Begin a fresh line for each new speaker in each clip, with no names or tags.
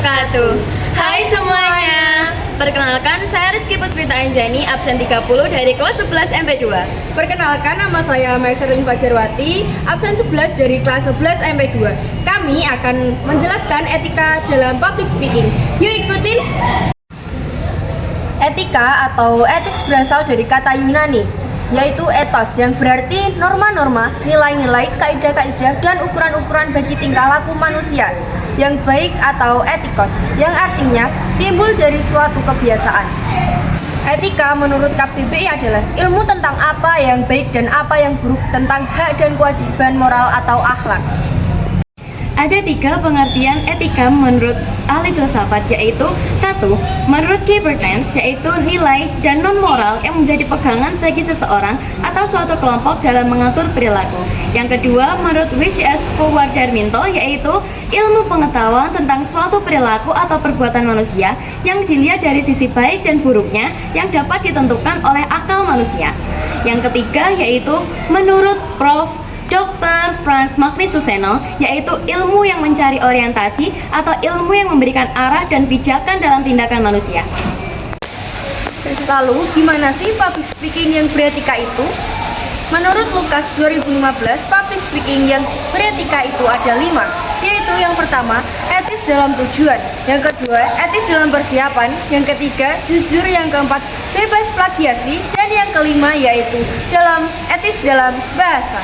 wabarakatuh. Hai semuanya. Perkenalkan, saya Rizky Puspita Anjani, absen 30 dari kelas 11 MP2.
Perkenalkan, nama saya Maiserlin Fajarwati, absen 11 dari kelas 11 MP2. Kami akan menjelaskan etika dalam public speaking. Yuk ikutin! Etika atau ethics berasal dari kata Yunani, yaitu ethos yang berarti norma-norma, nilai-nilai, kaidah-kaidah, dan ukuran-ukuran bagi tingkah laku manusia yang baik atau etikos, yang artinya timbul dari suatu kebiasaan. Etika menurut KBBI adalah ilmu tentang apa yang baik dan apa yang buruk, tentang hak dan kewajiban moral atau akhlak.
Ada 3 pengertian etika menurut ahli filsafat, yaitu 1. Menurut Kiefertens, yaitu nilai dan non-moral yang menjadi pegangan bagi seseorang atau suatu kelompok dalam mengatur perilaku. Yang kedua, menurut W.C.S. Darminto, yaitu ilmu pengetahuan tentang suatu perilaku atau perbuatan manusia yang dilihat dari sisi baik dan buruknya yang dapat ditentukan oleh akal manusia. Yang ketiga, yaitu menurut Prof. Dr. Franz Magnus Suseno, yaitu ilmu yang mencari orientasi atau ilmu yang memberikan arah dan pijakan dalam tindakan manusia.
Lalu, gimana sih public speaking yang beretika itu? Menurut Lukas 2015, public speaking yang beretika itu ada 5, yaitu yang pertama, etis dalam tujuan, yang kedua, etis dalam persiapan, yang ketiga, jujur, yang keempat, bebas plagiasi, dan yang kelima yaitu etis dalam bahasa.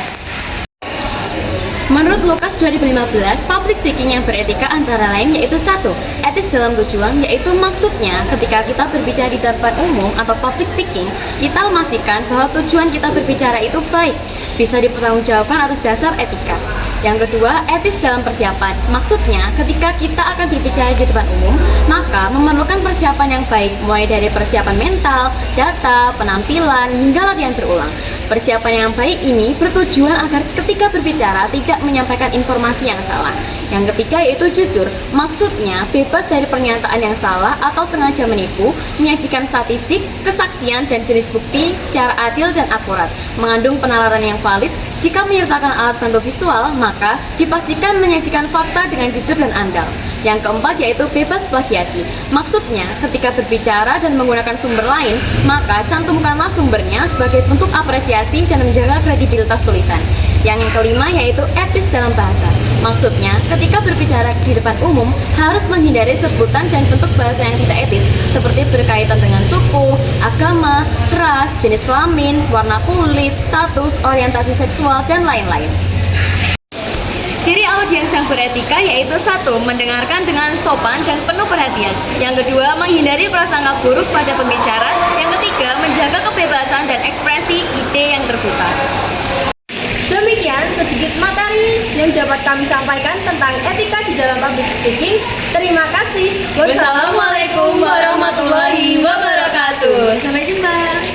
Menurut Lukas 2015, public speaking yang beretika antara lain yaitu 1. Etis dalam tujuan, yaitu maksudnya ketika kita berbicara di depan umum atau public speaking, kita memastikan bahwa tujuan kita berbicara itu baik, bisa dipertanggungjawabkan atas dasar etika. Yang kedua, etis dalam persiapan. Maksudnya, ketika kita akan berbicara di depan umum, maka memerlukan persiapan yang baik, mulai dari persiapan mental, data, penampilan, hingga latihan berulang. Persiapan yang baik ini bertujuan agar ketika berbicara tidak menyampaikan informasi yang salah. Yang ketiga yaitu jujur. Maksudnya, bebas dari pernyataan yang salah atau sengaja menipu, menyajikan statistik, kesaksian, dan jenis bukti secara adil dan akurat, mengandung penalaran yang valid. Jika menyertakan alat bantu visual, maka dipastikan menyajikan fakta dengan jujur dan andal. Yang keempat yaitu bebas plagiasi. Maksudnya, ketika berbicara dan menggunakan sumber lain, maka cantumkanlah sumbernya sebagai bentuk apresiasi dan menjaga kredibilitas tulisan. Yang kelima yaitu etis dalam bahasa. Maksudnya, ketika berbicara di depan umum, harus menghindari sebutan dan bentuk bahasa yang tidak etis, seperti berkaitan dengan suku, agama, ras, jenis kelamin, warna kulit, status, orientasi seksual, dan lain-lain. Ciri audiens yang beretika yaitu 1. Mendengarkan dengan sopan dan penuh perhatian. Yang kedua, menghindari prasangka buruk pada pembicara. Yang ketiga, menjaga kebebasan dan ekspresi ide yang terbuka.
Demikian sedikit materi yang dapat kami sampaikan tentang etika di dalam public speaking. Terima kasih.
Wassalamualaikum warahmatullahi wabarakatuh. Sampai jumpa.